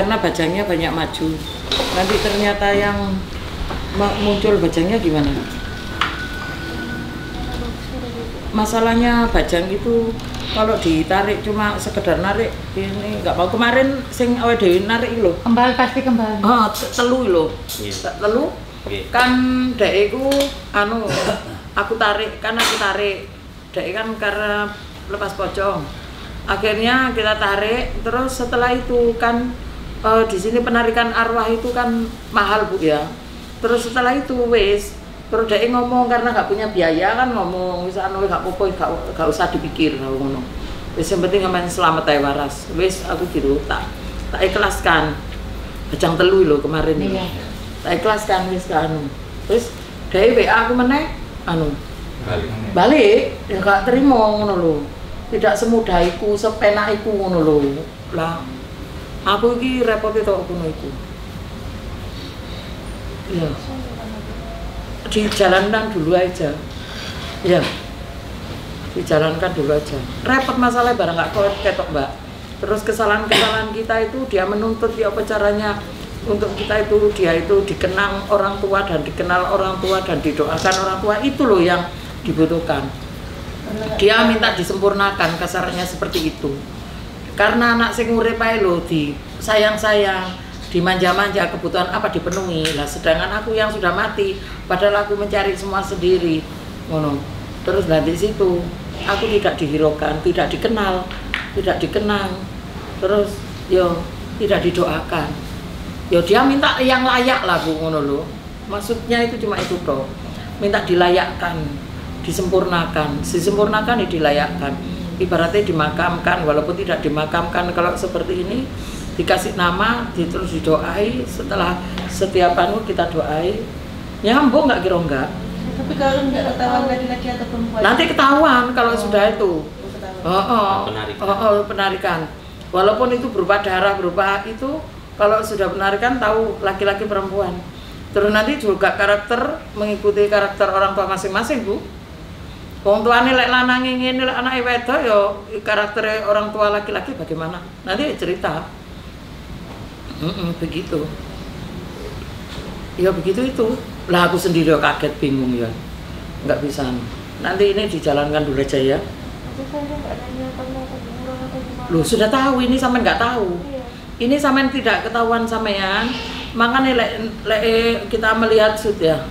karena bajangnya banyak maju. Nanti ternyata yang muncul bajangnya gimana? Masalahnya bajang itu kalau ditarik cuma sekedar narik ini nggak mau. Kemarin sing awake dhewe narik lho. Kembali pasti kembali. Oh, telu lho. Telu. Kan dek iku anu aku tarik dek kan karena lepas pocong. Akhirnya kita tarik, terus setelah itu kan di sini penarikan arwah itu kan mahal Bu ya. Terus setelah itu wis terus dia ngomong karena nggak punya biaya kan ngomong misalnya nggak apa-apa nggak usah dipikir ngono. Wis yang penting ngamen selamat ae waras. Wis aku gitu tak ikhlaskan. Bajang telu lho kemarin. Iya. Tak ikhlaskan wis kan. Terus dia WA aku meneh anu balik ya gak terima ngono lho. Tidak semudah iku, sepenak iku ngono lho. Lah aku iki repot itu ngono iku. Iya. Dijalankan dulu aja ya, dijalankan dulu aja. Repot masalahnya barang nggak ketok Mbak. Terus kesalahan-kesalahan kita itu dia menuntut ya apa caranya untuk kita itu dia itu dikenang orang tua dan dikenal orang tua dan didoakan orang tua, itu loh yang dibutuhkan. Dia minta disempurnakan kasarnya seperti itu. Karena anak sing urip ae lho di sayang-sayang, dimanja-manja, kebutuhan apa dipenuhi lah, sedangkan aku yang sudah mati padahal aku mencari semua sendiri ngono. Terus dari situ aku tidak dihiraukan, tidak dikenal, tidak dikenang, terus yo tidak didoakan. Yo dia minta yang layak lah Bu ngono lho. Maksudnya itu cuma itu toh, minta dilayakkan, disempurnakan, disempurnakan ya dilayakkan. Ibaratnya dimakamkan, walaupun tidak dimakamkan kalau seperti ini dikasih nama, terus didoai, setelah setiap anu kita doai. Nyambung nggak kira enggak? Tapi kalau nggak ketahuan laki-laki atau perempuan? Nanti ketahuan kalau sudah itu. Penarikan. Walaupun itu berupa darah, berupa itu, kalau sudah penarikan tahu laki-laki perempuan. Terus nanti juga karakter mengikuti karakter orang tua masing-masing Bu. Wong tuane lek lanang ngene, lek anake wedok ya karakter orang tua laki-laki bagaimana? Nanti cerita. Begitu. Ya begitu itu. Lah aku sendiri kaget bingung ya. Nggak bisa. Nanti ini dijalankan dulu aja ya. Loh sudah tahu ini sampean nggak tahu. Ini sampean tidak ketahuan sampean. Makanya lek kita melihat sudah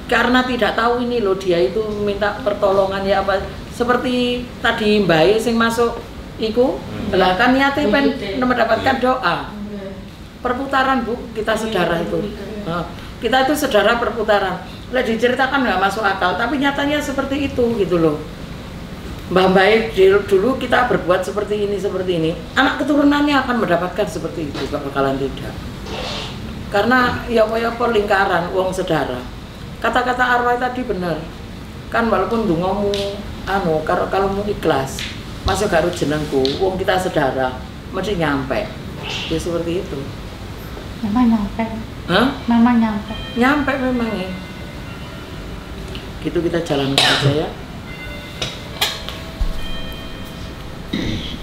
karena tidak tahu ini loh dia itu minta pertolongan ya apa seperti tadi Mbak sing masuk iku lah kan niatnya pengen mendapatkan doa perputaran Bu, kita sedara itu kita itu sedara perputaran lah diceritakan nggak masuk akal tapi nyatanya seperti itu gitu loh Mbak dulu kita berbuat seperti ini anak keturunannya akan mendapatkan seperti itu gak bakalan tidak karena ya lingkaran wong sedara. Kata-kata arwah tadi benar kan walaupun dungomu kalau mau ikhlas masuk garut jenengku wong kita sedara mesti nyampe ya seperti itu memang nyampe. Memang nyampe memang ya gitu kita jalankan aja ya.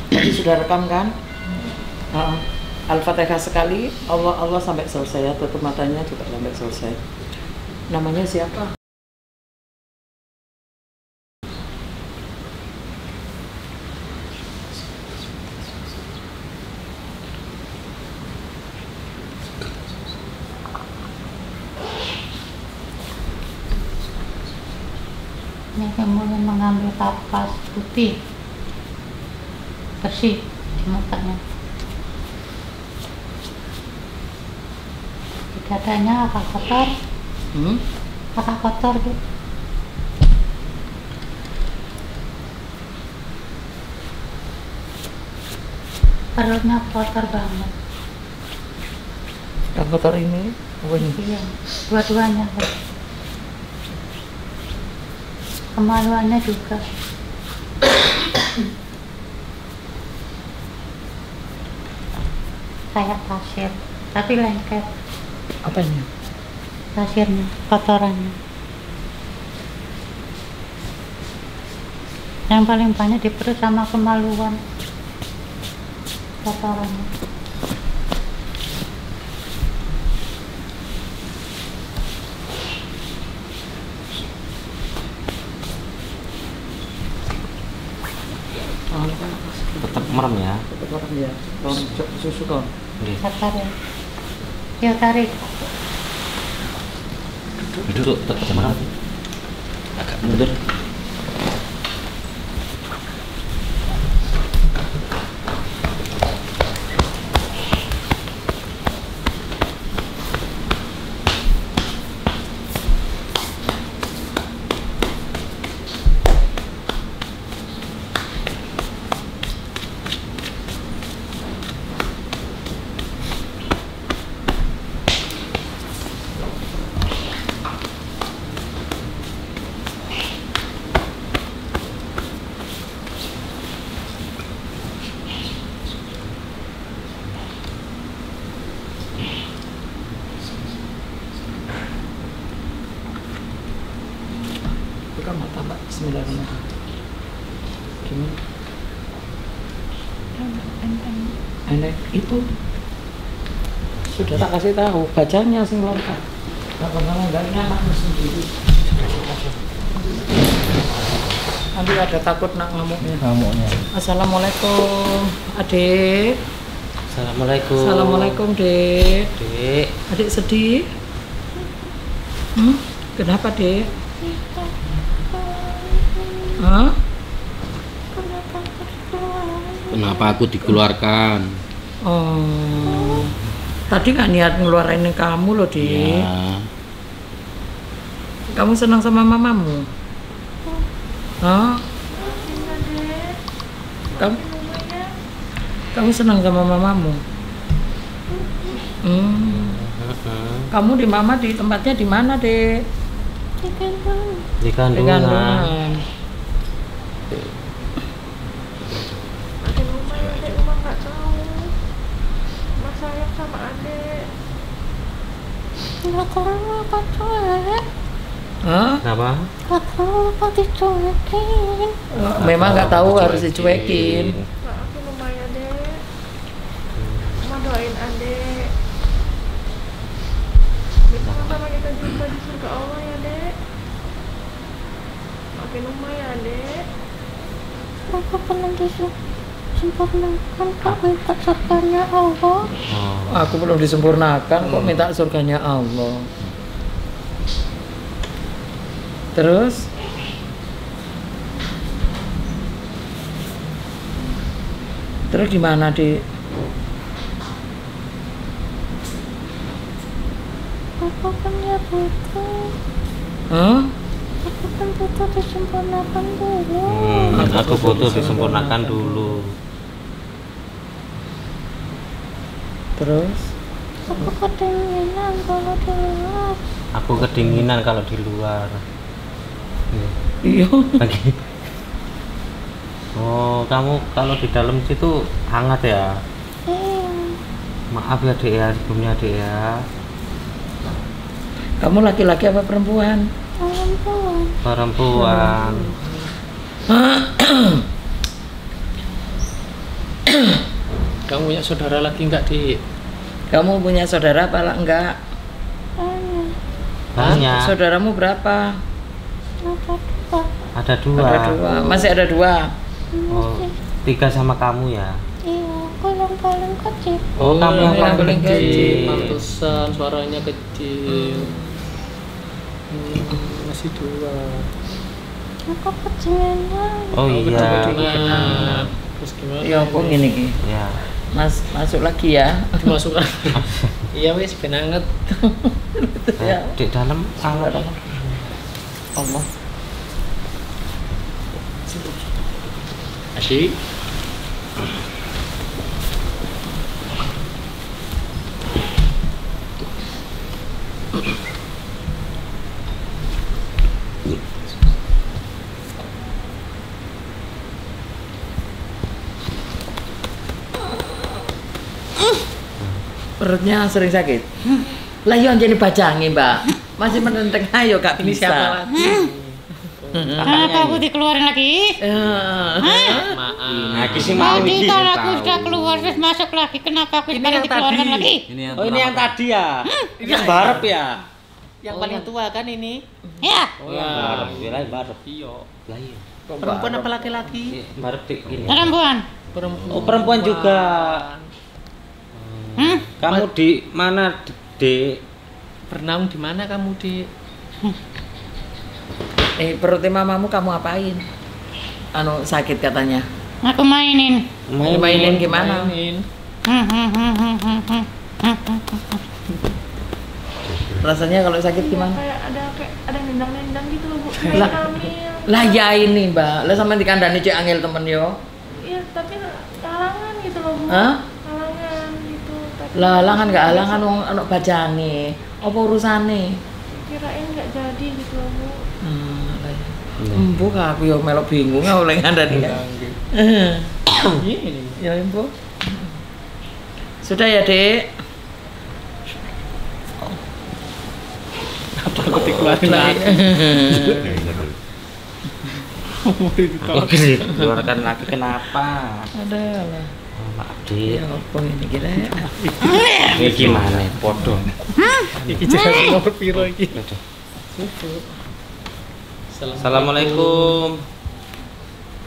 Tadi sudah rekam kan? Al-Fatihah sekali, Allah sampai selesai ya, tutup matanya juga sampai selesai. Namanya siapa? Ini kemudian mengambil kapas putih bersih di matanya. Dadanya agak kotor, agak kotor gitu. Perutnya kotor banget. Yang kotor ini? Iya, dua-duanya. Kemaluannya juga. Kayak pasir, tapi lengket. Apanya? Pasirnya, kotorannya. Yang paling banyak di perut sama kemaluan. Datarannya. Tetap merem ya. Tetap merem ya. Susu kan. Tarik. Yuk tarik. Duduk tetap merem. Agak mundur. Buka mata Mbak. Bismillahirrahmanirrahim. Gimana? Enak itu. Sudah tak kasih tahu. Bacanya sih lengkap. Kalau nggak nyaman sendiri. Nanti ada takut nak ngamuknya. Assalamualaikum, adik. Assalamualaikum. Assalamualaikum, dek. Dek. Adik sedih? Kenapa, dek? Hah? Kenapa aku dikeluarkan? Oh, tadi nggak niat ngeluarin kamu loh, dek. Ya. Kamu senang sama mamamu? Hah? Kamu senang sama mamamu? Kamu di mama di tempatnya di mana, dek? Di Di kandungan. kandungan. Ada rumah ya, Dek, rumah nggak tahu. Mas sayang sama adek. Nggak tahu apa cuek. Hah? Kenapa? Nggak tahu apa dicuekin. Memang nggak tahu harus dicuekin. Maafin rumah ya, Dek. Mama doain adek. Bisa sama kita jumpa di surga Allah ya, Dek. Maafin rumah ya, Dek. Aku pernah disempurnakan kok minta surganya Allah. Oh. Aku belum disempurnakan kok minta surganya Allah. Terus? Terus gimana, Dik? Aku kan ya butuh. Hah? Aku kan butuh disempurnakan dulu. Aku butuh disempurnakan dulu. Terus? Aku kedinginan kalau di luar. Aku kedinginan kalau di luar. Iya. Lagi. Oh, kamu kalau di dalam situ hangat ya? Iya. Maaf ya, Dek ya, sebelumnya, Dek ya. Kamu laki-laki apa perempuan? Perempuan. Perempuan. Kamu punya saudara lagi enggak, Dik? Kamu punya saudara apa enggak? Banyak. Saudaramu berapa? Ada dua. Ada dua. Ada dua. Masih ada dua. Oh, 3 sama kamu ya? Iya, aku yang paling kecil. Oh, kamu yang yang paling paling kecil. Pantesan suaranya kecil. Masih dua. Aku kedinginan. Oh iya. Nah, terus gimana? Ya, kok gini Ki? Ya. Mas masuk lagi ya. Dimasukkan. Iya wes ben anget. Ya. Di dalam hangat. Allah. Asyik. Perutnya sering sakit. Lah yo jadi bajangi, Mbak. Masih menenteng ayo gak Ini bisa. siapa lagi? Kenapa aku dikeluarin lagi? Maaf. Nah, sing mau Tadi iki. kalau aku sudah keluar terus masuk lagi, kenapa aku sekarang dikeluarkan lagi? Oh, ini yang tadi ya. Ini yang barep ya. Yang paling tua kan ini? Ya. Oh, yang barep. Kira barep. Iya. Lah iya. Perempuan apa laki-laki? Barep dik ini. Perempuan. Oh, perempuan juga. Kamu di mana, Dek? Bernaung di mana kamu, Dik? Perutnya mamamu kamu apain? Anu sakit katanya. Aku mainin. Mainin gimana? Mainin. Rasanya kalau sakit gimana? Kayak ada nendang-nendang gitu loh, Bu. Lah. Kayak hamil. Lah ya ini Mbak, lah sama dikandani cek angel temen yo. Iya, tapi halangan gitu loh, Bu. Hah? Halangan gitu. Tapi Lah halangan gak halangan wong ana bajange. Apa urusane? kirain nggak jadi gitu loh, Bu. Embu aku yo melok bingung oleh ngandani. Ini. Ya Embu. Sudah ya, Dek. Apa aku dikeluarin lagi? Oke, keluarkan lagi kenapa? Ada lah. Oh, maaf, Dik. Ya apa ini kira ya? Ini gimana? Podo. Iki jelas nomor piro iki? Assalamualaikum.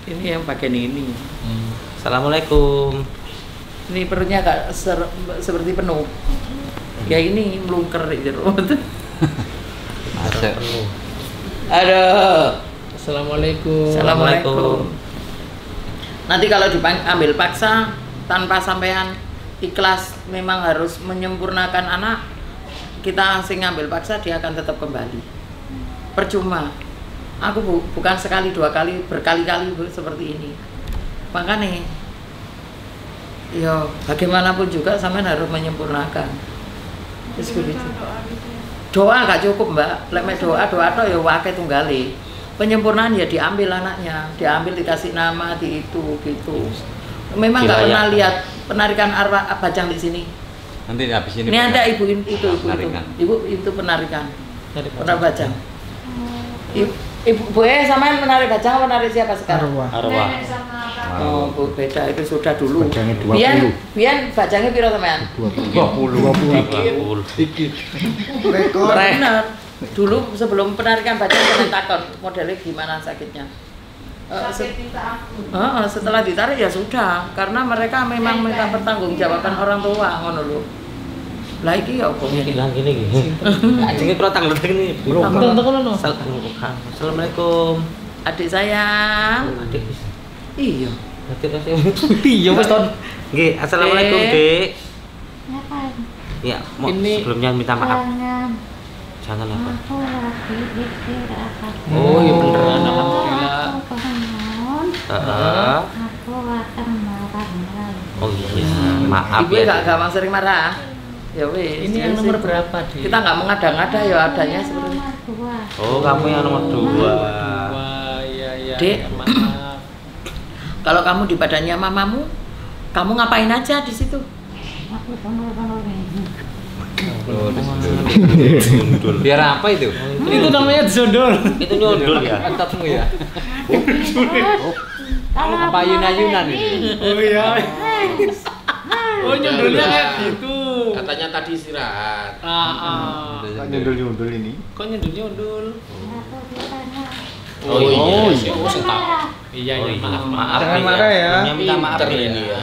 Ini yang pakai ini. Assalamualaikum. Ini perutnya agak seperti penuh. Ya ini melungker di jeruk. Masuk. Aduh. Assalamualaikum. Assalamualaikum. Nanti kalau diambil paksa tanpa sampean ikhlas memang harus menyempurnakan anak, kita asing ngambil paksa dia akan tetap kembali. Percuma. Aku bukan sekali dua kali, berkali-kali seperti ini. Makanya ya bagaimanapun juga sampean harus menyempurnakan. Terus begitu. Doa gitu ya. Doa gak cukup Mbak, lek doa toh ya wakai tunggale. Penyempurnaan ya diambil anaknya, diambil dikasih nama di itu gitu. Memang nggak pernah lihat penarikan arwah bajang di sini. Nanti habis ini. Ini ada ibu itu penarikan. ibu itu penarikan, pernah bajang. Ibu sama menarik bajang apa menarik siapa sekarang? Arwah. Oh, Bu, beda itu sudah dulu. Bajangnya 20. Biyen bajangnya piro sampean? 20. Benar. Dulu sebelum penarikan bajang kena takon modelnya gimana sakitnya. Setelah ditarik ya sudah, karena mereka memang minta pertanggungjawaban orang tua ngono lho. Lah iki ya opo ngene. Bilang gini gini. Ajenge karo tanggal gini. Assalamualaikum. Adik sayang. Adik. Iya. Adik iya wis ton. Nggih, assalamualaikum, Dik. Ngapain? Ya, mau Ini- sebelumnya minta maaf. Jangan. Jangan apa? Aku lagi istirahat. Oh, iya beneran, alhamdulillah. Aku bangun. Heeh. Aku akan marah-marah. Oh iya, maaf Ibu ya. enggak sering marah. Ya wis. Ini yang nomor berapa, Dik? Kita enggak mengada-ngada ya adanya seperti Nomor 2. Oh, kamu yang nomor 2. Wah, iya, Dek. ya, maaf. kalau kamu di badannya mamamu, kamu ngapain aja di situ? Aku benar-benar ini. Biar apa itu? Itu namanya jondol. Itu nyundul ya. Mantapmu ya. Kalau Apa aku ayun-ayunan marah ini? Oh iya. Oh, nyondolnya kayak gitu. Katanya tadi istirahat. Nyundul-nyundul ini. Kok nyondol-nyondol? Aku ditanya. Oh iya. iya. Oh, Marah. Iya, Oh iya, iya, maaf. maaf. Jangan marah ya. Sebelumnya minta maaf Pinter ya. ini ya.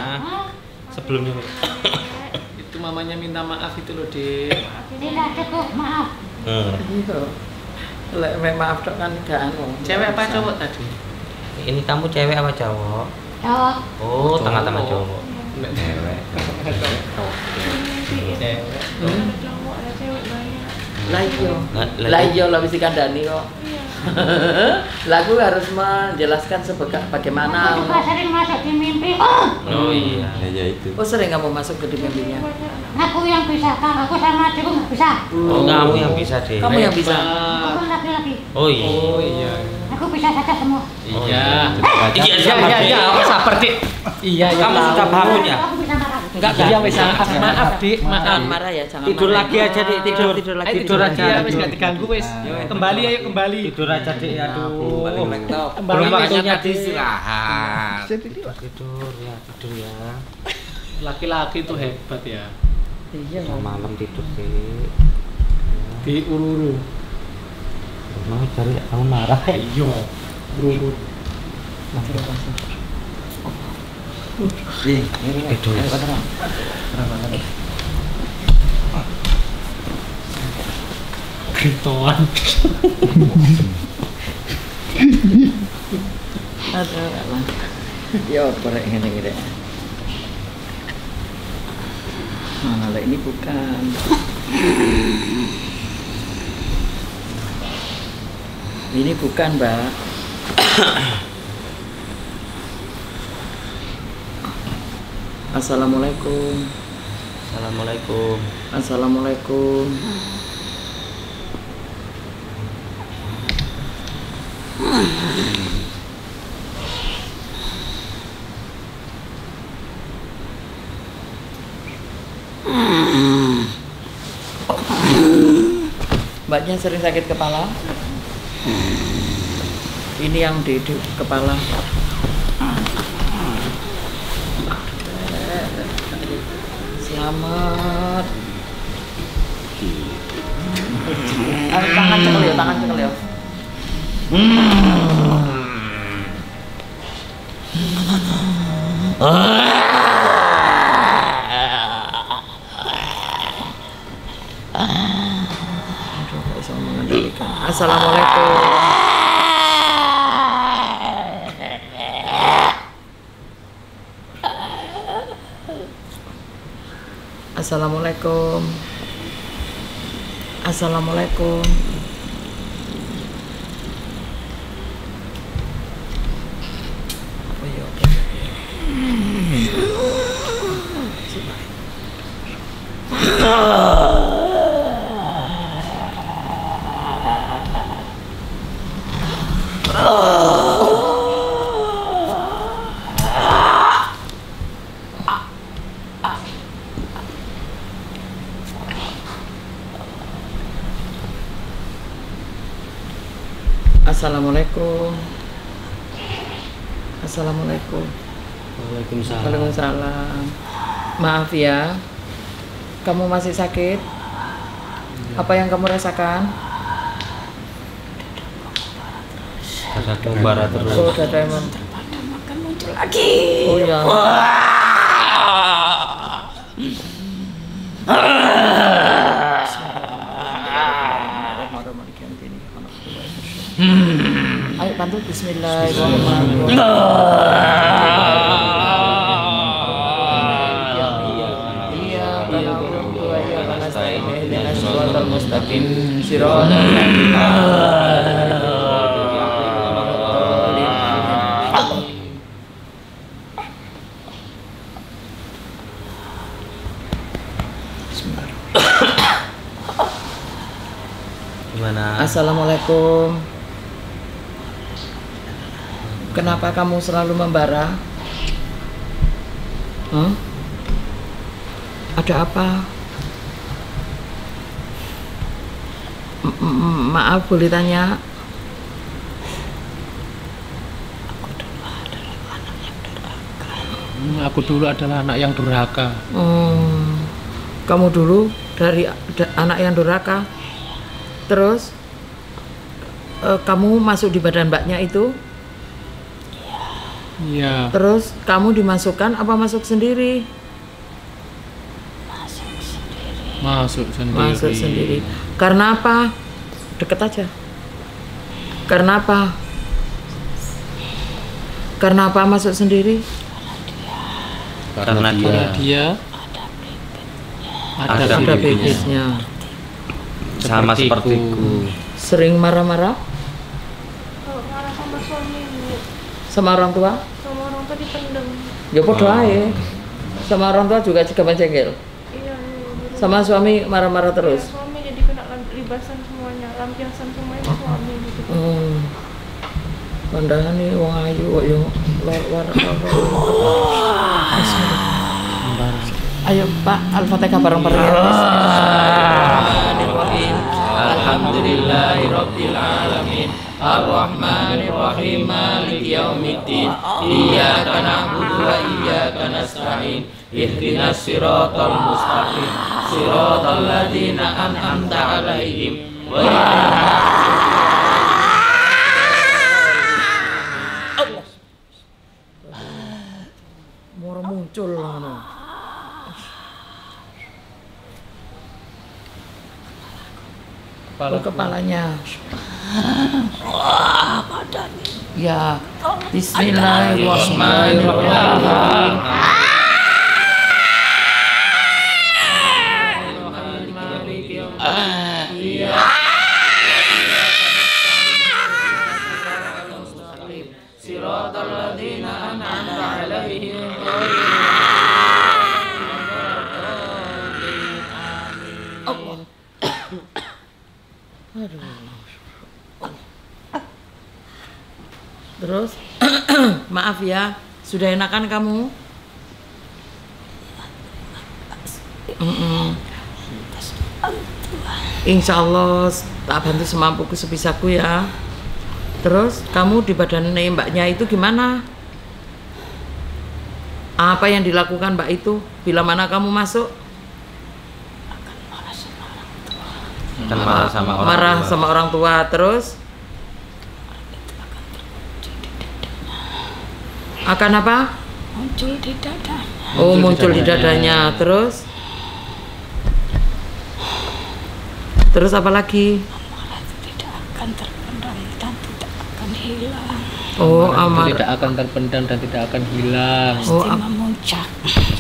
Sebelumnya. Itu mamanya minta maaf itu loh, Dek. Tidak cukup, maaf. Iya. Lek maaf dok kan gak anu. Cewek apa cowok tadi? Ini kamu cewek apa cowok? Cowok. Oh, tengah-tengah cowok. Cewek. Cewek. Ada cowok, ada cewek banyak. Lah iya. Lah, Lah iya lah mesti kandhani kok. Lagu harus menjelaskan bagaimana. Aku juga sering masuk di mimpi. Oh iya. Ya itu. Oh sering kamu masuk ke di mimpinya? Aku yang bisa, Kak. Aku sama adikku nggak bisa. Oh, kamu yang bisa deh. Kamu yang bisa. Aku kan laki-laki. Oh iya. Oh iya. Aku bisa saja semua. Iya. Iya, Iya, iya, iya, sabar, Dik. Iya, iya. Kamu sudah bangun ya? Aku bisa marah. Enggak, Iya wis maaf Dik, Jangan maaf. marah ya, jangan Tidur marah. lagi aja Dik, tidur. Tidur lagi. Tidur aja wis gak diganggu wis. Kembali ayo kembali. Tidur aja Dik, aduh. Belum waktunya tadi istirahat. Tidur ya. Laki-laki tuh hebat ya. Iya. Malam tidur Dik. Diururu. Mau cari kamu marah ya? Iya. Ururu. Tidur. Kritoan. Aduh, ya korek ngene iki rek. Nah, ini bukan. Ini bukan, Mbak. Assalamualaikum. Assalamualaikum. Assalamualaikum. Mbaknya sering sakit kepala? Ini yang di kepala. Selamat. Tangan cekel ya, tangan cekel ya. Aduh, gak bisa mengendalikan. Assalamualaikum. Assalamualaikum. Assalamualaikum. Ayo. Assalamualaikum. Assalamualaikum. Waalaikumsalam. Waalaikumsalam. Maaf ya, kamu masih sakit? Apa yang kamu rasakan? Ada bara terus. Oh, dada emang. Makan muncul lagi. Oh ya. Ayo bantu bismillahirrahmanirrahim. Iya, Gimana? Assalamualaikum. Kenapa kamu selalu membara? Ada apa? Maaf, boleh tanya? Aku dulu adalah anak yang durhaka. Kamu dulu dari anak yang durhaka. Terus kamu masuk di badan mbaknya itu? Iya. Terus kamu dimasukkan apa masuk sendiri? Masuk sendiri. Masuk sendiri. Karena apa? Deket aja. Karena apa? Karena apa masuk sendiri? Karena Dia ada Ada bibitnya. sama sepertiku. Sering marah-marah Kalau marah sama suami Bu, sama orang tua? sama orang tua dipendem. Ya podo ae. Sama orang tua juga jika jengkel. Iya, iya. Sama suami marah-marah terus. Suami jadi kena libasan semuanya, lampiasan semuanya suami gitu. Pandangan nih wong ayu kok yo luar. Ayo Pak, Al-Fatihah bareng-bareng ya. Bismillahirrahmanirrahim. Alhamdulillahirabbil alamin. Ar-Rahmanirrahim. Maliki yaumiddin. Iyyaka na'budu wa iyyaka nasta'in. Ihdinas siratal mustaqim. Siratal ladzina an'amta 'alaihim. Moro muncul ngono. Kepalanya. Ya. Bismillahirrahmanirrahim. Siratal ladzina an'amta 'alaihim. Terus, maaf ya, sudah enakan kamu? Insya Allah tak bantu semampuku sebisaku ya. Terus kamu di badan mbaknya itu gimana? Apa yang dilakukan mbak itu? Bila mana kamu masuk? Akan marah sama orang tua. Terus? Akan apa? Muncul di dadanya. Oh, muncul di dadanya. Terus? Terus apa lagi? Amarah itu tidak akan terpendam dan tidak akan hilang. Oh, amarah tidak akan terpendam dan tidak akan hilang. Pasti memuncak.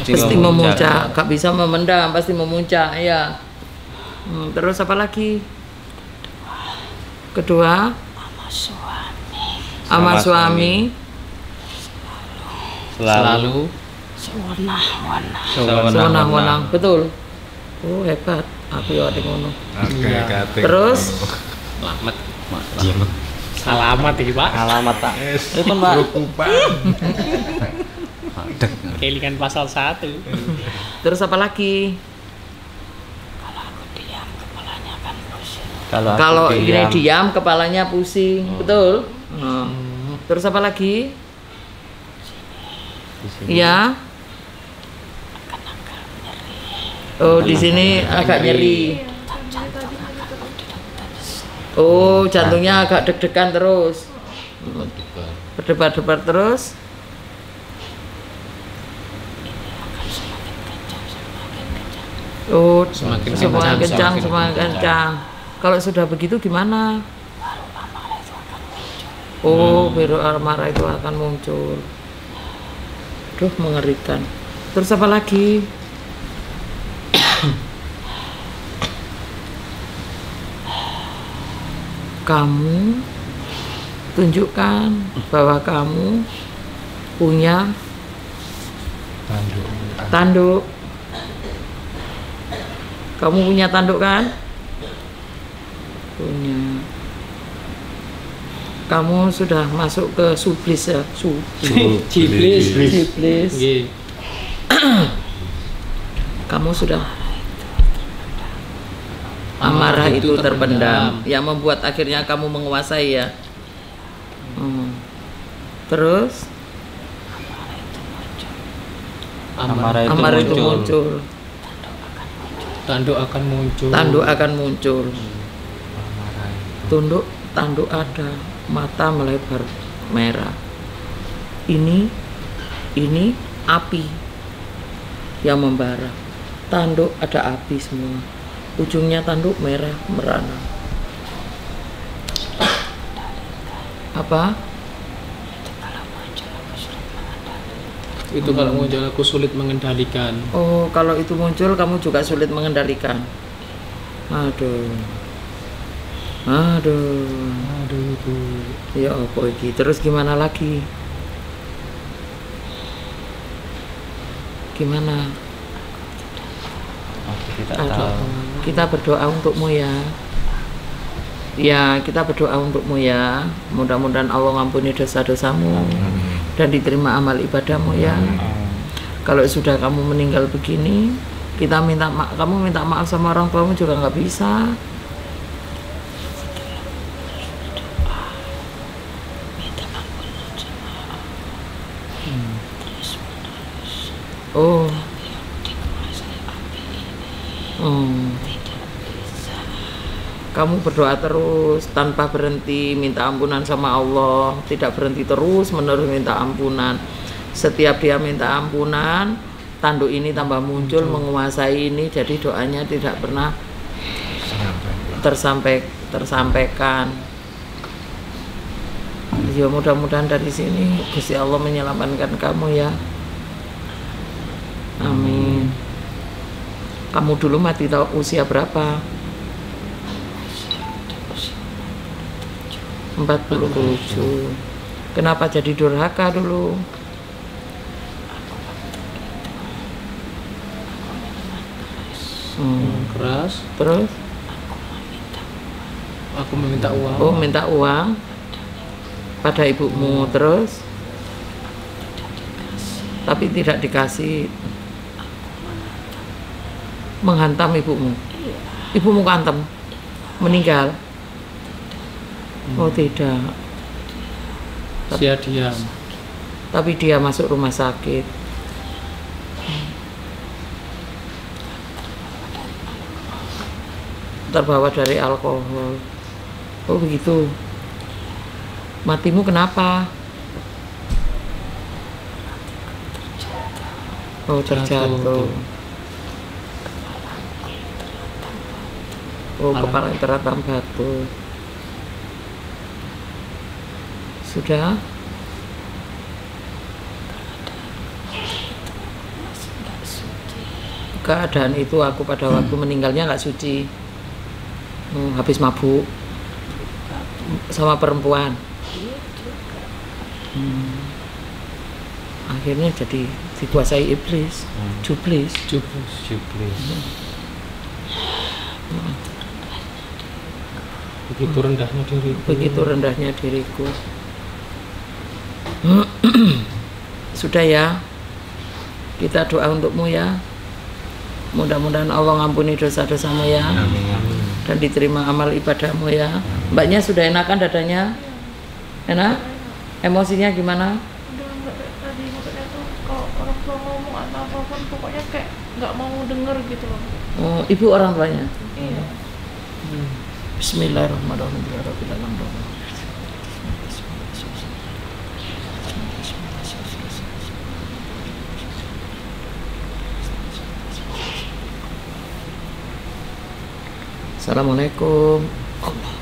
Pasti memuncak. Gak bisa memendam, pasti memuncak. Ya. Terus apa lagi? Kedua? Sama suami. Selalu sewenang-wenang. Betul. Oh, hebat. Aku ya ngono. Terus alamat iki, Pak. Alamat tak. Itu Pak. Kelingan pasal 1. Terus apa lagi? Kalau aku diam kepalanya akan pusing. Kalau ini diam kepalanya pusing. Betul. Terus apa lagi? Iya. Oh, di sini agak nyeri. Oh, jantungnya agak deg-degan terus. Berdebar-debar terus. Oh, semakin kencang. Kalau sudah begitu gimana? Oh, baru marah itu akan muncul. Duh, mengerikan. Terus apa lagi? Kamu tunjukkan bahwa kamu punya tanduk. Kamu punya tanduk kan? Punya. Kamu sudah masuk ke sublis ya? Sublis. Kamu sudah amarah itu terpendam, yang membuat akhirnya kamu menguasai ya. Terus amarah itu muncul. Tanduk akan muncul. Tanduk ada, mata melebar merah. Ini api yang membara. Tanduk ada api semua. Ujungnya tanduk merah merana. Apa? Itu kalau muncul aku sulit mengendalikan. Oh, kalau itu muncul kamu juga sulit mengendalikan. Aduh. Bu. Ya apa iki? Terus gimana lagi? Gimana? Kita berdoa untukmu ya. Ya, kita berdoa untukmu ya. Mudah-mudahan Allah ngampuni dosa-dosamu dan diterima amal ibadahmu ya. Kalau sudah kamu meninggal begini, kita minta maaf, kamu minta maaf sama orang tuamu juga nggak bisa. Minta ampun sama terus menerus. Oh. Yang dikuasai api ini tidak bisa. Kamu berdoa terus tanpa berhenti, minta ampunan sama Allah, tidak berhenti terus menerus minta ampunan. Setiap dia minta ampunan, tanduk ini tambah muncul menguasai ini, jadi doanya tidak pernah tersampaikan. Ya mudah-mudahan dari sini Gusti Allah menyelamatkan kamu ya. Amin. Kamu dulu mati tahu usia berapa? 47. Kenapa jadi durhaka dulu? Keras. Terus? Aku meminta uang. Oh, minta uang pada ibumu, terus? Tapi tidak dikasih. Menghantam ibumu. Ibumu kantem. Meninggal. Oh, tidak. Dia diam. Tapi dia masuk rumah sakit. Terbawa dari alkohol. Oh, begitu. Matimu kenapa? Oh, terjatuh. Oh, kepala terhantam batu. Sudah? Keadaan itu aku pada waktu meninggalnya nggak suci. Habis mabuk sama perempuan. Akhirnya jadi dikuasai iblis, jublis. Begitu rendahnya diriku. Begitu rendahnya diriku. Sudah ya, kita doa untukmu ya. Mudah-mudahan Allah ngampuni dosa-dosamu ya. Dan diterima amal ibadahmu ya. Mbaknya sudah enakan dadanya? Enak? Emosinya gimana? Udah nggak kayak tadi, maksudnya tuh kalau orang tua ngomong atau apapun pokoknya kayak nggak mau denger gitu loh. Oh, ibu orang tuanya? Iya. Bismillahirrahmanirrahim. Assalamualaikum. Allah.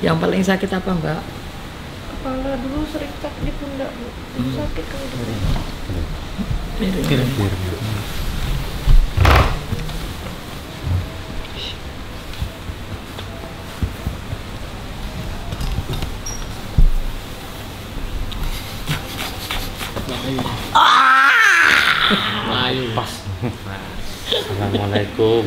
Yang paling sakit apa, Mbak? Kepala dulu sering sakit di pundak, Bu. Sakit kalau di pundak. Miring. Ayo pas. Assalamualaikum.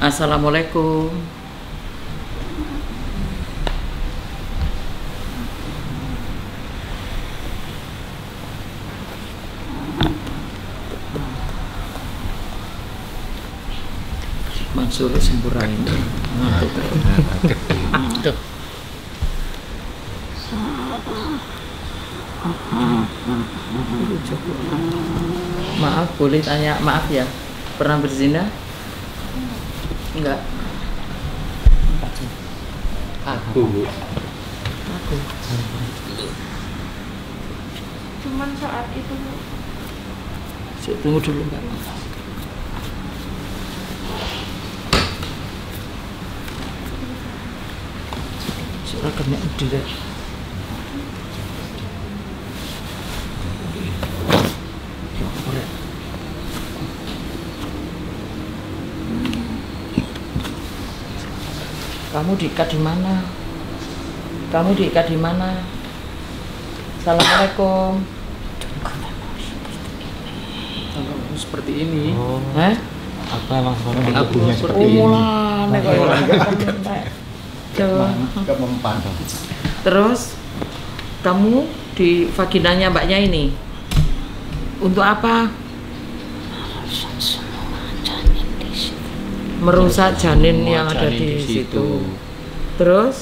Assalamualaikum. Mansur sempurna ini. Tuh. Maaf, boleh tanya, maaf ya, pernah berzina? Enggak. Aku, Bu. Aku. Cuman saat itu, Bu. Tunggu dulu, Mbak. Seragamnya udah deh. Kamu diikat di mana? Kamu diikat di mana? Assalamualaikum. Kamu seperti ini. Oh, Hah? apa emang suami Aku ibunya seperti seperti ini? Mulane kok Enggak mempan. Terus kamu di vaginanya mbaknya ini untuk apa? Merusak janin Semua yang ada janin di di situ. situ. Terus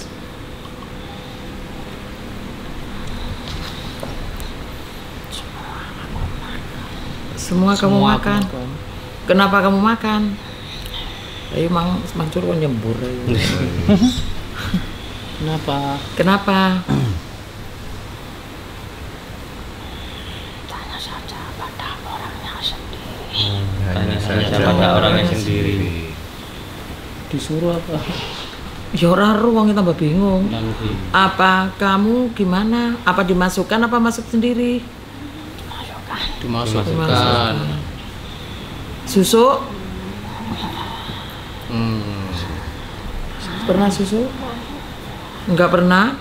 semua kamu Semua makan. aku makan. Kenapa kamu makan? Ayo mancur kok nyembur. Kenapa? Kenapa? Tanya saja pada orangnya sendiri. Hanya saja pada orangnya sendiri. Disuruh apa? Ya ora ero wong tambah bingung. Nanti. Apa kamu gimana? Apa dimasukkan apa masuk sendiri? Dimasukkan. Dimasukkan. Susu? Pernah susu? Enggak pernah?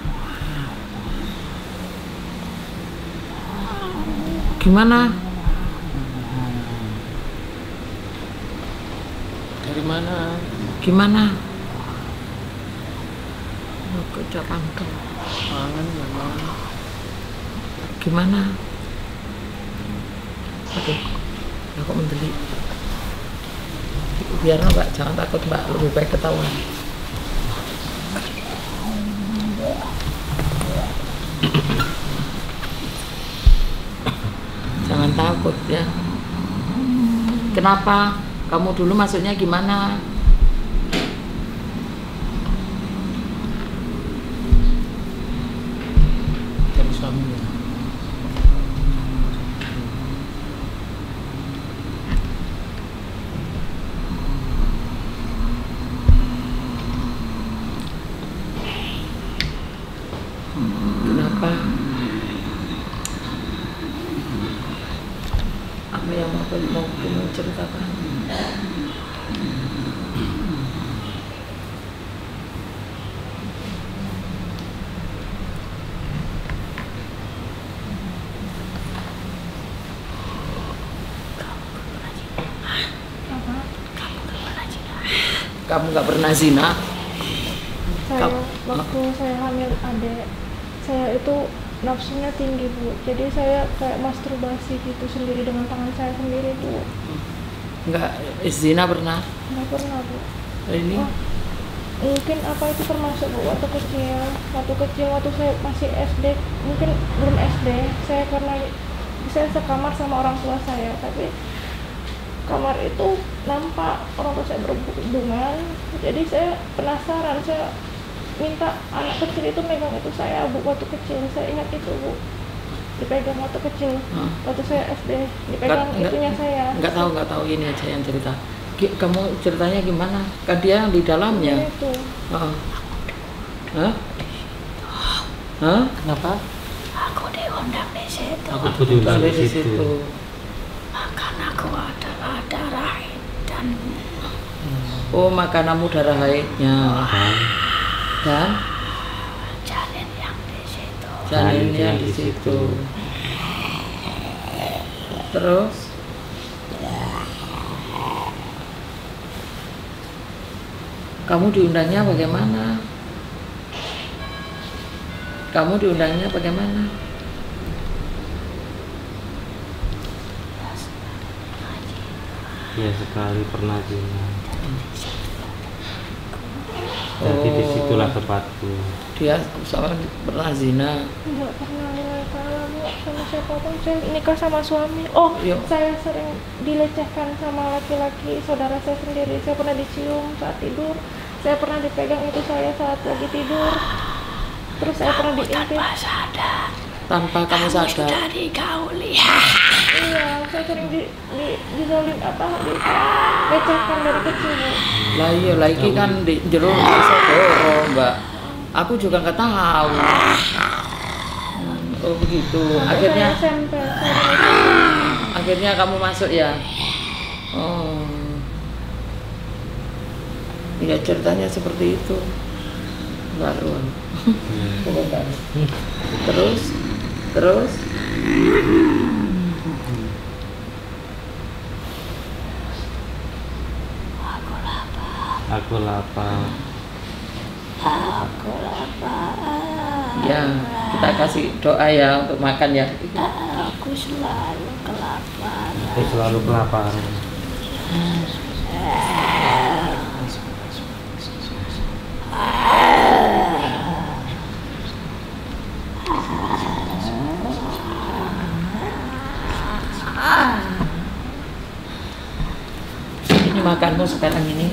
Gimana? Dari mana? Gimana? Aku udah pangkel. Kangen memang. Gimana? Aduh, aku mendeli. Biar mbak, jangan takut mbak, lebih baik ketahuan. Jangan takut ya. Kenapa? Kamu dulu masuknya gimana? Dari suaminya. Kenapa? Apa yang mau kamu ceritakan? Kamu nggak pernah zina? Saya waktu saya hamil adik, saya itu nafsunya tinggi Bu, jadi saya kayak masturbasi gitu sendiri dengan tangan saya sendiri Bu. Nggak zina pernah? Nggak pernah Bu. Ini? Oh, mungkin apa itu termasuk Bu waktu kecil waktu saya masih SD, mungkin belum SD, saya karena saya sekamar sama orang tua saya, tapi kamar itu nampak orang tua saya berhubungan, jadi saya penasaran, saya minta anak kecil itu megang itu saya Bu waktu kecil, saya ingat itu Bu, dipegang waktu kecil, waktu saya SD, dipegang itunya saya. Nggak tahu ini aja yang cerita. Kamu ceritanya gimana? Kan dia yang di dalamnya. Itu. Hah? Hah? Kenapa? Aku diundang di situ. Aku tuh diundang di situ. Makan aku adalah darah dan Oh, makananmu darah haidnya. Dan janin yang di situ. janinnya di situ. Terus kamu diundangnya bagaimana? Kamu diundangnya bagaimana? Ya sekali pernah zina. Jadi disitulah tepatku. Dia sama pernah zina. Nggak pernah nilai kalah Bu sama siapapun, saya nikah sama suami. Oh, Iya. saya sering dilecehkan sama laki-laki saudara saya sendiri, saya pernah dicium saat tidur, saya pernah dipegang itu saya saat lagi tidur, terus saya pernah diintip. Tanpa kamu sadar. Sudah digauli. Iya, saya sering dizolim dilecehkan dari kecil Bu. Lah iya, lah iki kan di jero Sodoro, Mbak. Aku juga nggak tahu. Oh begitu. Akhirnya Saya SMP, saya akhirnya kamu masuk ya. Oh. Iya ceritanya seperti itu. Baru. Terus Aku lapar. ya kita kasih doa ya untuk makan ya. Aku selalu kelaparan. Aku selalu kelaparan. Ini makanmu sekarang ini.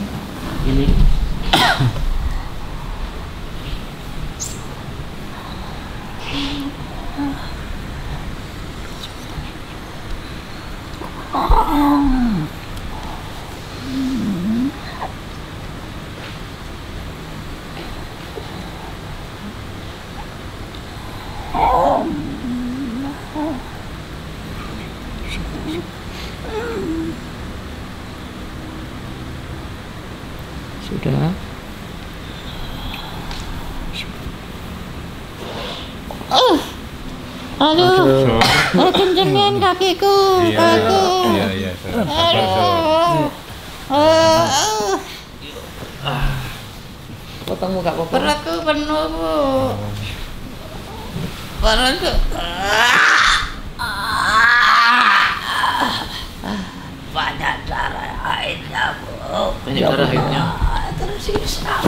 Sudah. Aduh, kencengin kakiku. Iya. Potong muka potong. Perutku penuh, Bu. Perutku. Banyak darah haidnya, Bu. Banyak darah haidnya. Tersisa.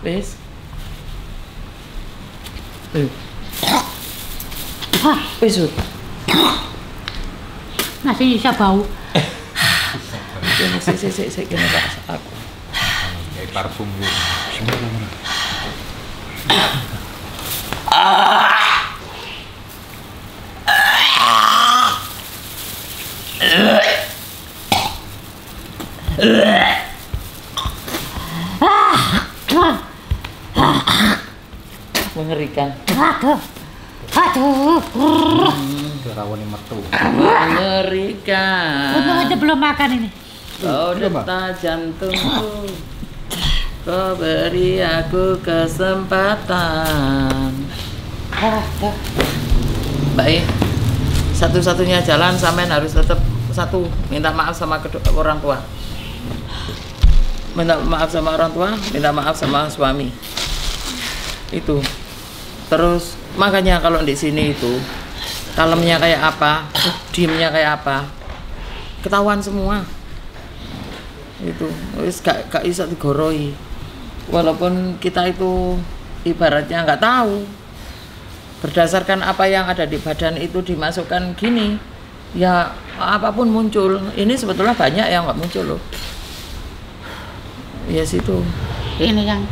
Wes. Wes. Masih bisa bau. Saya kena aku. Kayak parfum gitu. Mengerikan. Aduh. Rawan metu. Mengerikan. Untung aja belum makan ini. Kau detak jantungku, kau beri aku kesempatan. Baik, satu-satunya jalan sampean harus tetap satu, minta maaf sama orang tua. Minta maaf sama orang tua, minta maaf sama suami. Itu. Terus makanya kalau di sini itu kalemnya kayak apa, diemnya kayak apa, ketahuan semua. Itu wis gak iso digoroi, walaupun kita itu ibaratnya nggak tahu berdasarkan apa yang ada di badan itu dimasukkan gini ya, apapun muncul. Ini sebetulnya banyak yang nggak muncul loh ya situ. Ini yang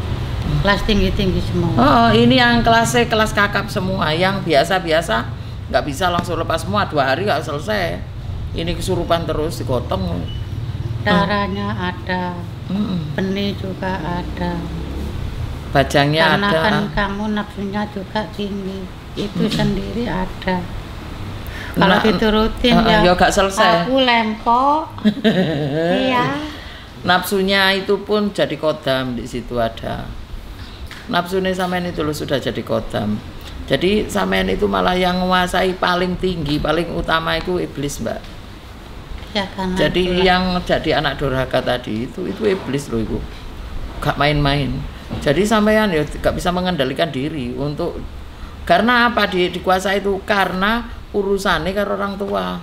kelas tinggi-tinggi semua. Oh, ini yang kelas kakap semua, yang biasa-biasa nggak bisa langsung lepas semua 2 hari nggak selesai. Ini kesurupan terus digotong. Darahnya ada, benih juga ada, Bajangnya karena ada. kan kamu nafsunya juga tinggi, itu sendiri ada. Kalau Nah, diturutin ya gak selesai. aku lempok. Iya. Nafsunya itu pun jadi kodam, di situ ada. Nafsunya sampean itu loh sudah jadi kodam. Jadi sampean itu malah yang menguasai paling tinggi, paling utama itu iblis, Mbak. Ya, Jadi itulah. yang jadi anak durhaka tadi itu iblis loh itu, gak main-main. Jadi sampean ya gak bisa mengendalikan diri untuk, karena apa dikuasai itu, karena urusannya karo orang tua.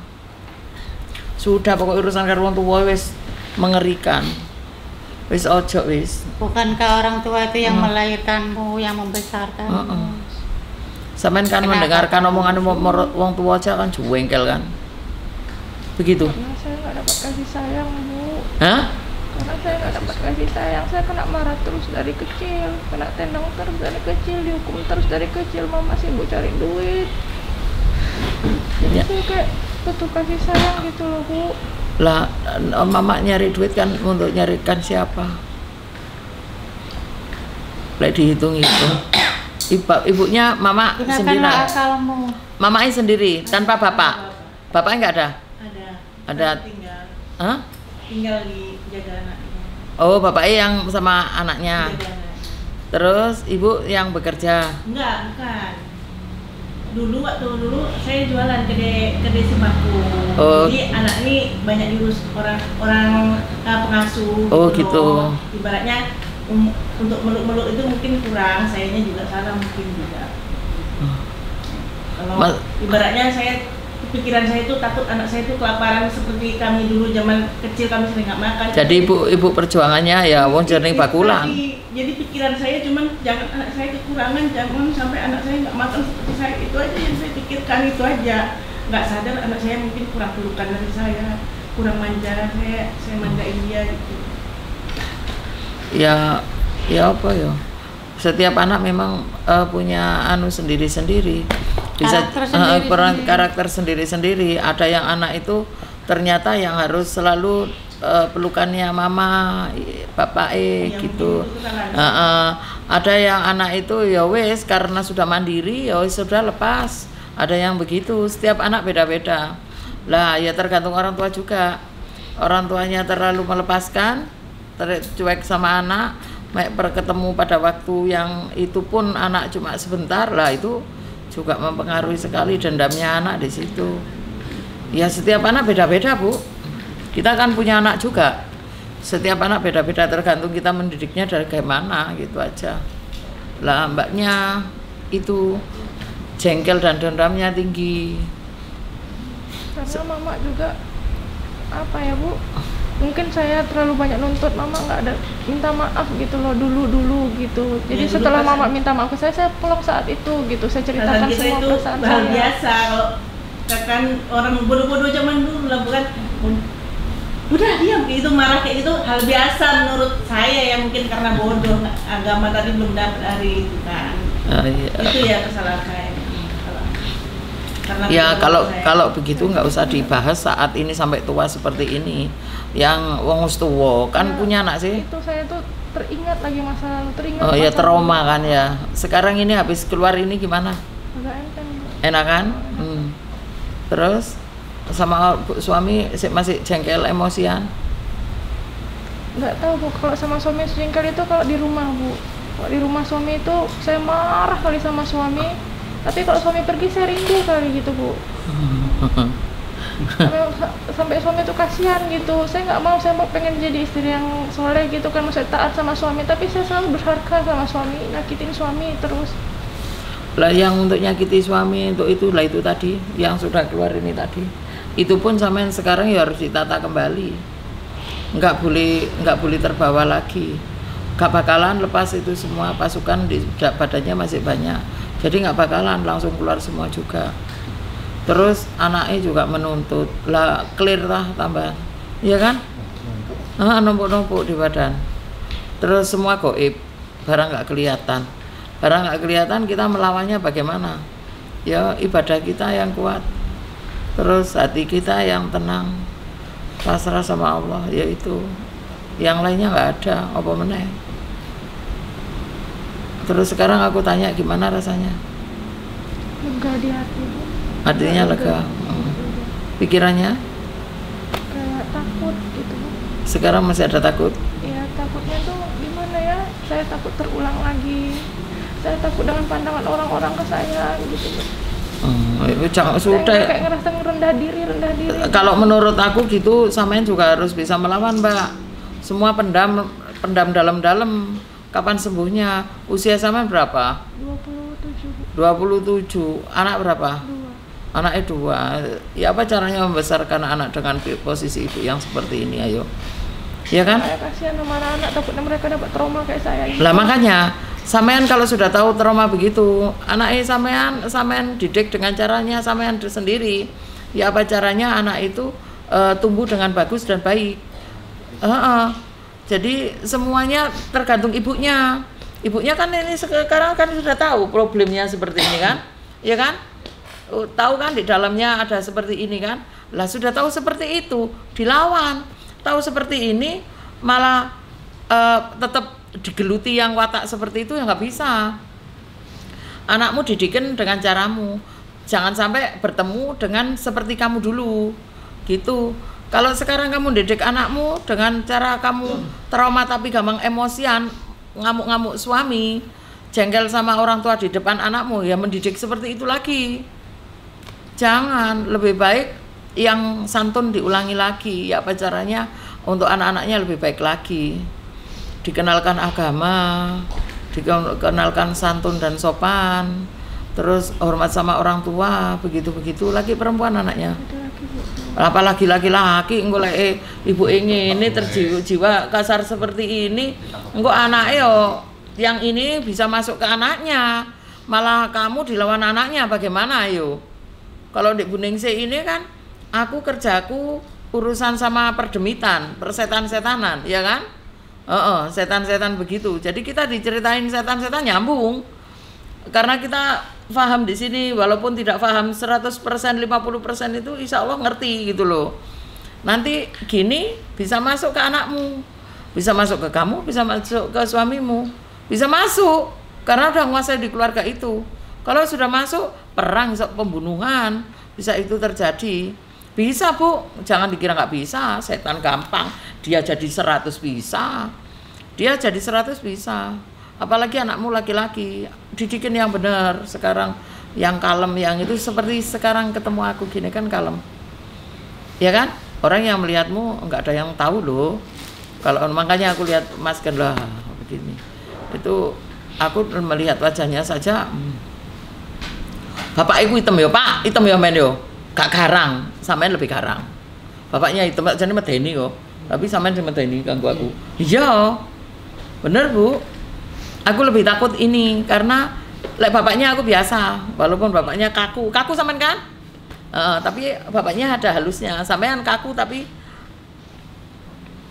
Sudah pokok urusan karo orang tua wis mengerikan. Wis ojo wis. Bukankah orang tua itu yang melahirkanmu, yang membesarkanmu? Sampean kan Kenapa? mendengarkan omongan wong tua aja kan jengkel kan. Begitu. Karena saya nggak dapat kasih sayang, Bu. Hah? Karena saya nggak dapat kasih sayang, saya kena marah terus dari kecil, kena tendang terus dari kecil, dihukum terus dari kecil, mama sibuk cari duit. Jadi Ya. saya kayak butuh kasih sayang gitu loh, Bu. Lah, mama nyari duit kan untuk nyarikan siapa? Lah dihitung itu. Ibunya mama Gunakanlah sendiri. akalmu. Mamanya sendiri tanpa bapak. Bapaknya enggak ada? Ada. Tinggal Hah? di jaga anaknya. Oh, bapaknya yang sama anaknya. Jaga anak. Terus ibu yang bekerja. Enggak, bukan. Waktu dulu saya jualan kedai sembako. Oh. Jadi anak ini banyak diurus orang pengasuh. Oh, gitu gitu. loh. Ibaratnya untuk meluk-meluk itu mungkin kurang, sayanya juga salah mungkin juga. Kalau ibaratnya pikiran saya itu takut anak saya itu kelaparan seperti kami dulu zaman kecil, kami sering nggak makan. Jadi ibu perjuangannya ya wong jernih bakulan. Jadi pikiran saya cuman jangan anak saya kekurangan, jangan sampai anak saya nggak makan seperti saya. Itu aja yang saya pikirkan, itu aja. Nggak sadar anak saya mungkin kurang pelukan dari saya, kurang manja, saya manjain dia gitu. Ya apa ya? Setiap anak memang punya anu sendiri-sendiri. Bisa karakter sendiri-sendiri. Ada yang anak itu ternyata yang harus selalu pelukannya mama, bapak gitu. Ada yang anak itu ya wes karena sudah mandiri ya wes sudah lepas. Ada yang begitu. Setiap anak beda-beda. Lah ya tergantung orang tua juga. Orang tuanya terlalu melepaskan, cuek sama anak, ketemu pada waktu yang itu pun anak cuma sebentar, lah itu juga mempengaruhi sekali dendamnya anak di situ. Ya setiap anak beda-beda, Bu. Kita kan punya anak juga. Setiap anak beda-beda, tergantung kita mendidiknya dari bagaimana gitu aja. Lah mbaknya itu jengkel dan dendamnya tinggi. Karena mama juga apa ya, Bu? Mungkin saya terlalu banyak nuntut, mama nggak ada minta maaf gitu loh dulu gitu. Jadi Ya, setelah dulu mama minta maaf ke saya pulang saat itu gitu. Saya ceritakan kita semua itu perasaan hal saya. biasa. Kalau kan orang bodoh-bodoh zaman dulu lah, bukan udah diam kayak gitu, marah kayak gitu hal biasa menurut saya ya, mungkin karena bodoh, agama tadi belum dapat hari itu kan. Iya. Itu ya kesalahan saya. Karena Ya kalau saya. begitu nggak usah dibahas saat ini sampai tua seperti ini. Yang wong tuwa kan Ya, punya anak sih. Itu saya tuh teringat lagi masa lalu, teringat. Oh ya masa trauma lalu. kan ya. Sekarang ini habis keluar ini gimana? Agak enteng, Bu. Enak kan? Terus sama suami masih jengkel emosian? Nggak tahu, Bu, kalau sama suami jengkel itu kalau di rumah, Bu. Kalau di rumah suami itu saya marah kali sama suami. Tapi kalau suami pergi saya rindu kali gitu, Bu. Sampai suami itu kasihan gitu. Saya nggak mau, saya mau pengen jadi istri yang soleh gitu kan, maksudnya taat sama suami. Tapi saya selalu berharga sama suami, nyakitin suami terus. Lah yang untuk nyakiti suami untuk itu lah itu tadi yang sudah keluar ini tadi. Itu pun sampean sekarang ya harus ditata kembali. Nggak boleh terbawa lagi. Gak bakalan lepas itu semua, pasukan di badannya masih banyak. Jadi nggak bakalan langsung keluar semua juga. Terus anaknya juga menuntut, lah clear lah tambahan, iya kan? Numpuk-numpuk di badan. Terus semua goib, barang nggak kelihatan. Barang nggak kelihatan kita melawannya bagaimana? Ya ibadah kita yang kuat. Terus hati kita yang tenang, pasrah sama Allah, yaitu. Yang lainnya nggak ada, apa meneh. Terus sekarang aku tanya gimana rasanya? Lega di hati, Bu. Hatinya lega. Pikirannya? Kayak takut gitu, Bu. Sekarang masih ada takut? Ya takutnya tuh gimana ya? Saya takut terulang lagi. Saya takut dengan pandangan orang-orang ke saya gitu, Bu. Jangan Saya sudah. kayak ngerasa rendah diri. Kalau menurut aku gitu, sampean juga harus bisa melawan, Mbak. Semua pendam dalam-dalam. Kapan sembuhnya? Usia sampean berapa? 27, Bu. 27. Anak berapa? 2. Anaknya 2. Ya apa caranya membesarkan anak dengan posisi ibu yang seperti ini, ayo. Ya kan? Saya kasihan sama anak, takutnya mereka dapat trauma kayak saya. Lah makanya Sampean kalau sudah tahu trauma begitu, anaknya sampean didik dengan caranya sampean sendiri. Ya apa caranya anak itu tumbuh dengan bagus dan baik. Jadi semuanya tergantung ibunya. Ibunya kan ini sekarang kan sudah tahu problemnya seperti ini kan, ya kan? Tahu kan di dalamnya ada seperti ini kan? Lah sudah tahu seperti itu, dilawan. Tahu seperti ini malah tetap digeluti yang watak seperti itu ya nggak bisa. Anakmu didikin dengan caramu, jangan sampai bertemu dengan seperti kamu dulu gitu. Kalau sekarang kamu didik anakmu dengan cara kamu trauma tapi gampang emosian, ngamuk-ngamuk suami, jengkel sama orang tua di depan anakmu, ya mendidik seperti itu lagi. Jangan, lebih baik yang santun diulangi lagi. Ya apa caranya untuk anak-anaknya lebih baik lagi. Dikenalkan agama, dikenalkan santun dan sopan, terus hormat sama orang tua, begitu-begitu. Lagi perempuan anaknya, apalagi laki-laki, engko ibu ini terjiwa kasar seperti ini, engko anaknya yang ini bisa masuk ke anaknya, malah kamu dilawan anaknya, bagaimana ayo? Kalau di Buningse ini kan, aku kerjaku urusan sama perdemitan, persetan-setanan, ya kan? Setan-setan begitu. Jadi kita diceritain setan-setan nyambung. Karena kita paham di sini, walaupun tidak paham 100%, 50% itu insya Allah ngerti gitu loh. Nanti gini bisa masuk ke anakmu, bisa masuk ke kamu, bisa masuk ke suamimu, bisa masuk karena udah menguasai di keluarga itu. Kalau sudah masuk perang, pembunuhan, bisa itu terjadi. Bisa Bu, jangan dikira nggak bisa, setan gampang, dia jadi 100 bisa. Dia jadi 100 bisa. Apalagi anakmu laki-laki, didikin yang benar. Sekarang yang kalem, yang itu seperti sekarang ketemu aku gini kan kalem. Ya kan? Orang yang melihatmu nggak ada yang tahu loh. Kalau makanya aku lihat Mas kan lah begini. Itu aku melihat wajahnya saja. Bapak ibu hitam ya Pak, hitam ya men yo. Gak garang, sampean lebih garang. Bapaknya hitam aja nih medeni kok. Tapi sampean sing medeni ganggu aku. Iya. Bener Bu. Aku lebih takut ini karena bapaknya aku biasa, walaupun bapaknya kaku sampean kan? Tapi bapaknya ada halusnya. Sampean kaku tapi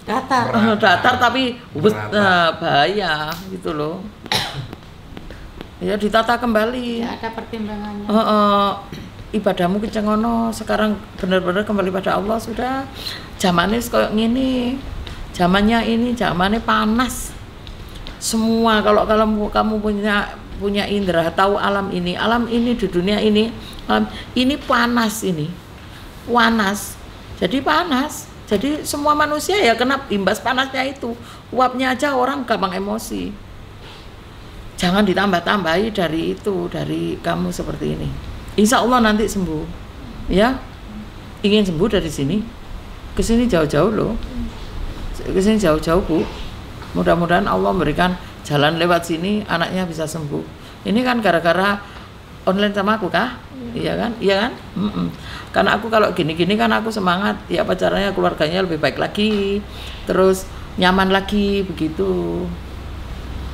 datar tapi bahaya gitu loh. Ya ditata kembali. Ya, ada pertimbangannya. Ibadahmu kecengono, sekarang benar-benar kembali pada Allah sudah. Zamannya kayak gini, zamannya ini zamannya panas. Semua kalau kamu punya indera, tahu alam ini di dunia ini, alam ini panas ini, panas. Jadi panas. Jadi semua manusia ya kena imbas panasnya itu. Uapnya aja orang gampang emosi. Jangan ditambah-tambahi dari itu, dari kamu seperti ini. Insya Allah nanti sembuh, ya. Ingin sembuh dari sini, ke sini jauh-jauh loh, ke sini jauh-jauh Bu. Mudah-mudahan Allah memberikan jalan lewat sini, anaknya bisa sembuh. Ini kan gara-gara online sama aku kah? Iya kan? Iya kan? Karena aku kalau gini-gini kan aku semangat, ya apa caranya keluarganya lebih baik lagi, terus nyaman lagi begitu.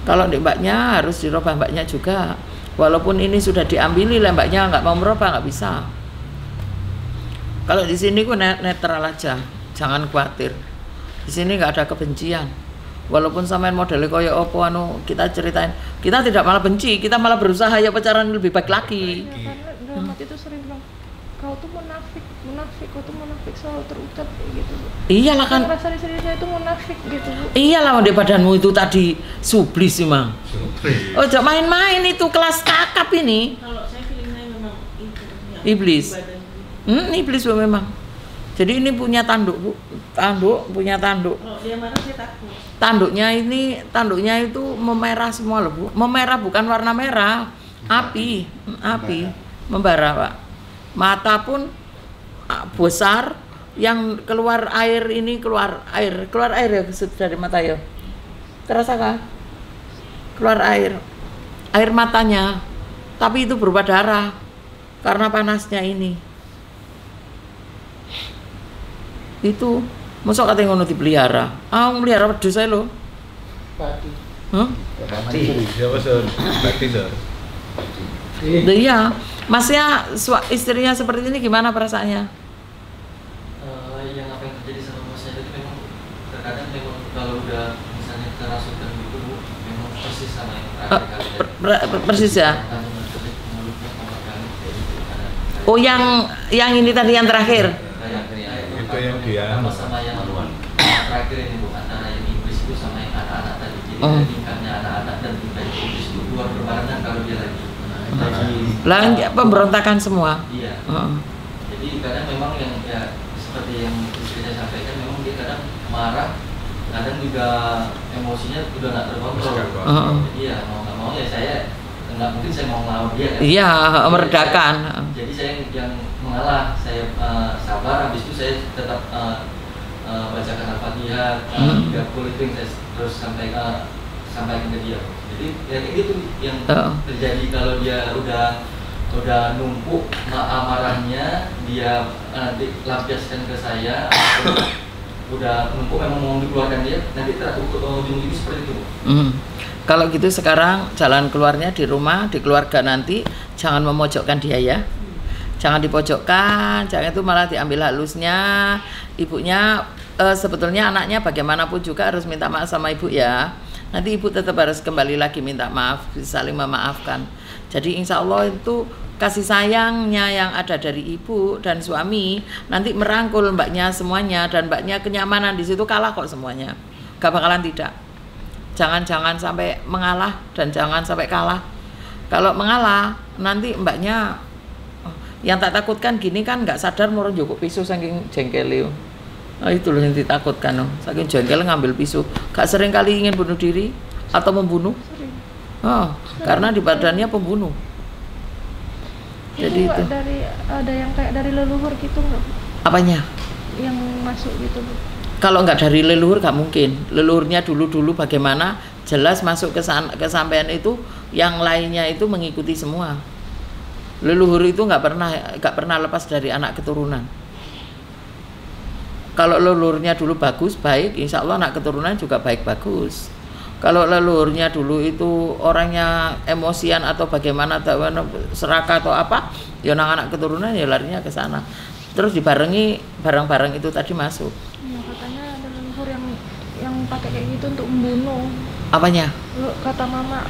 Kalau di mbaknya harus dirubah mbaknya juga. Walaupun ini sudah diambili lah mbaknya nggak mau merubah, nggak bisa. Kalau di sini aku netral aja, jangan khawatir. Di sini nggak ada kebencian. Walaupun sampean modelnya koyo opo kita ceritain, kita tidak malah benci, kita malah berusaha ya pacaran lebih baik lagi. Ya, karena dalam hati itu sering bilang kau tuh munafik, kau tuh munafik selalu terucap kayak gitu. Iyalah kan. Rasa di sini saya itu munafik gitu. Iyalah di badanmu itu tadi sublis sih Mang. Oh jangan main-main itu kelas kakap ini. Kalau saya feelingnya memang itu. Iblis. Iblis Bu memang. Jadi ini punya tanduk Bu, punya tanduk. Kalau dia marah saya takut. Tanduknya itu memerah semua loh Bu. Memerah bukan warna merah, api membara Pak. Mata pun besar, yang keluar air ini keluar air ya dari mata ya. Terasa kah? Keluar air matanya, tapi itu berupa darah karena panasnya ini. Itu masuk katanya ngono dipelihara. Melihara wedhus saya loh. Siapa Sur? Berarti Sur. Iya, masnya istrinya seperti ini gimana perasaannya? Yang apa yang terjadi sama bosnya itu memang terkadang memang kalau udah misalnya kerasukan gitu Bu, memang persis sama yang terakhir kali. Persis ya? Oh, yang ini tadi yang terakhir? Itu yang dia sama yang terakhir ini Bu, antara yang iblis itu sama yang anak-anak tadi. Jadi tingkatnya anak-anak dan tingkat iblis itu keluar berbarengan kalau dia lagi. Lah pemberontakan semua. Iya. Jadi kadang memang yang ya seperti yang istrinya sampaikan, memang dia kadang marah, kadang juga emosinya udah nggak terkontrol. Jadi ya mau nggak mau ya saya nggak mungkin saya mau ngelawan dia. Kan? Iya, meredakan. Jadi saya yang mengalah, saya sabar. Habis itu saya tetap bacakan Al-Fatihah, 30 itu yang saya terus sampaikan ke dia. Jadi ya itu yang terjadi kalau dia udah numpuk amarahnya, dia dilampiaskan ke saya, udah numpuk memang mau dikeluarkan dia, nanti ujung-ujungnya seperti itu. Kalau gitu sekarang jalan keluarnya di rumah, di keluarga nanti jangan memojokkan dia ya. Jangan dipojokkan, jangan itu malah diambil halusnya. Ibunya sebetulnya anaknya bagaimanapun juga harus minta maaf sama ibu ya. Nanti ibu tetap harus kembali lagi minta maaf, saling memaafkan. Jadi insya Allah itu kasih sayangnya yang ada dari ibu dan suami nanti merangkul mbaknya semuanya, dan mbaknya kenyamanan di situ kalah kok semuanya. Gak bakalan tidak. Jangan sampai mengalah dan jangan sampai kalah. Kalau mengalah nanti mbaknya yang tak takutkan gini kan nggak sadar mau joko pisau saking jengkel. Nah, itu loh yang ditakutkan loh. Saking jengkel ngambil pisau. Gak sering kali ingin bunuh diri atau membunuh. Karena di badannya pembunuh. Jadi itu. Dari ada yang kayak dari leluhur gitu nggak? Apanya? Yang masuk gitu Bu. Kalau nggak dari leluhur nggak mungkin. Leluhurnya dulu bagaimana? Jelas masuk ke sampean itu, yang lainnya itu mengikuti semua. Leluhur itu nggak pernah lepas dari anak keturunan. Kalau leluhurnya dulu bagus, baik, insya Allah anak keturunan juga baik, bagus. Kalau leluhurnya dulu itu orangnya emosian atau bagaimana, serakah atau apa, ya anak keturunan ya larinya ke sana. Terus dibarengi barang-barang itu tadi masuk. Ya, katanya ada leluhur yang pakai kayak gitu untuk membunuh. Apanya? Kata mama.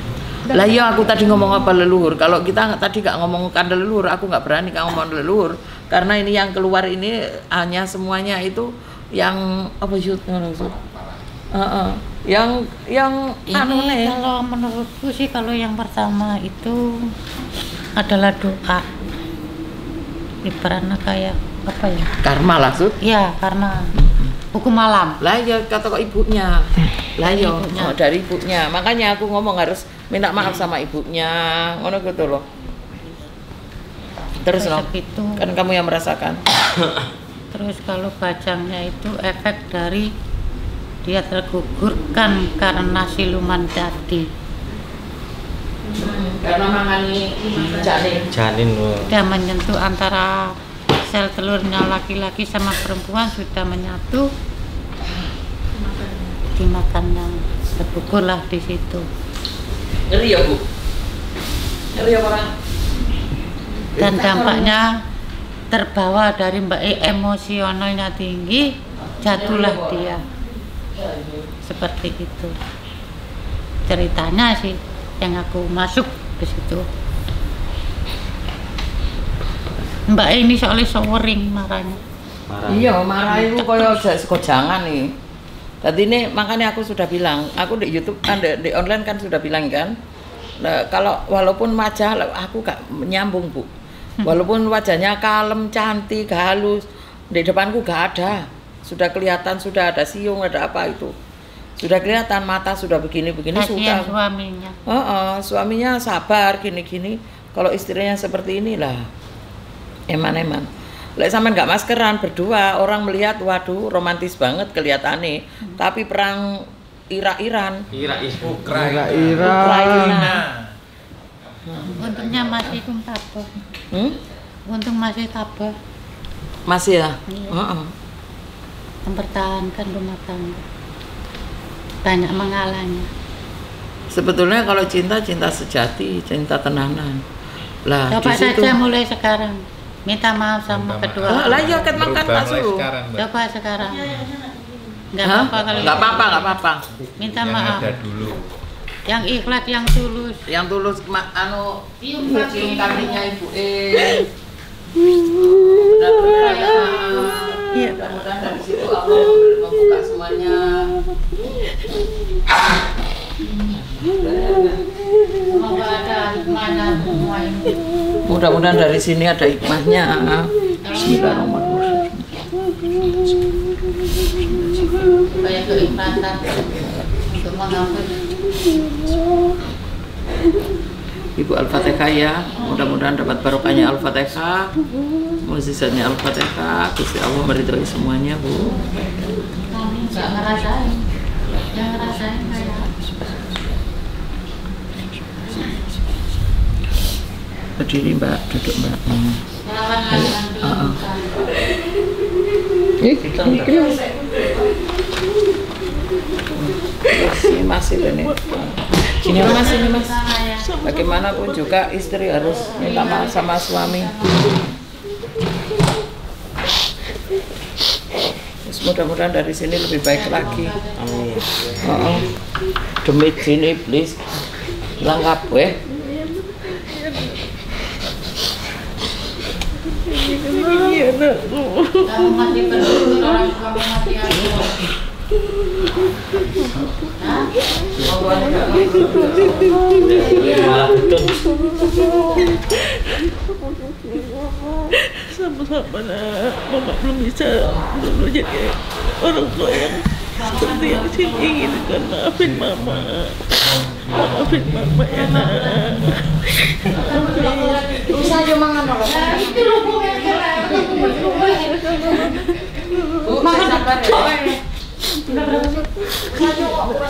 Lah iya aku tadi ngomong apa leluhur. Kalau kita tadi gak ngomongkan leluhur, aku nggak berani ngomong leluhur karena ini yang keluar ini hanya semuanya itu yang apa yang ini kalau menurutku sih, kalau yang pertama itu adalah doa. Ibaratnya kayak apa ya? Karma lah Sud. Iya, karena hukum alam. Lah ya kata kok ibunya. Lah ya dari ibunya. Makanya aku ngomong harus minta maaf sama ibunya. Ngono gitu loh. Terus loh. Kan kamu yang merasakan. Terus kalau bajangnya itu efek dari dia tergugurkan karena siluman tadi. Karena mangani janin. Dia menyentuh antara sel telurnya laki-laki sama perempuan, sudah menyatu, dimakannya, tergugurlah di situ. Ngeri ya Bu? Ngeri ya orang? Dan dampaknya terbawa dari Mbak E, emosionalnya tinggi, jatuhlah dia. Seperti itu ceritanya sih yang aku masuk ke situ. Mbak E ini soalnya sowering marahnya. Iya, marah itu koyo jangan nih. Tadi ini makanya aku sudah bilang, aku di YouTube kan di online kan sudah bilang kan. Nah, kalau walaupun wajah aku gak nyambung Bu. Walaupun wajahnya kalem, cantik, halus, di depanku gak ada. Sudah kelihatan, sudah ada siung, ada apa itu. Sudah kelihatan mata sudah begini-begini sudah. Suaminya. Suaminya sabar gini-gini. Kalau istrinya seperti inilah. Eman-eman. Lek sampean nggak maskeran berdua, orang melihat waduh romantis banget kelihatannya. Tapi perang Irak-Iran. Ukraina. Untungnya masih tabah. Untung masih tabah. Masih ya? Iya. Mempertahankan rumah tangga. Banyak mengalahnya. Sebetulnya kalau cinta sejati, cinta tenanan. Lah, coba saja mulai sekarang minta maaf sama kedua. Lah ya kan makan tak suruh. Coba sekarang. Nggak apa-apa, nggak apa-apa. Minta maaf. Dulu. Yang ikhlas, yang tulus. Yang tulus, cium kalinya ibu benar-benar ya. Iya. Mudah-mudahan dari situ Allah membuka semuanya. Semoga ada hikmahnya semua ini. Mudah-mudahan dari sini ada hikmahnya. Bismillahirrahmanirrahim. Supaya keikhlasan untuk mengambil. Ibu Al-Fatihah ya, mudah-mudahan dapat barokahnya Al-Fatihah, mukjizatnya Al-Fatihah. Gusti Allah meridhoi semuanya, Bu. Nggak ngerasain, yang ngerasain kayak berdiri Mbak, duduk Mbak. Ini masih ini. Sini mas, ini mas. Bagaimanapun juga istri harus minta maaf sama suami. Mudah-mudahan dari sini lebih baik lagi. Amin. Demi jin iblis lengkap weh. kamu mati berdua, orang kamu mati aku. Sama-sama nak, mama belum bisa dulu jadi orang tua yang seperti yang Cin inginkan. Maafin mama ya nak. Bisa aja mangan loh. Bu, sabar ya. Udah berapa sih? Kurang apa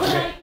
lah.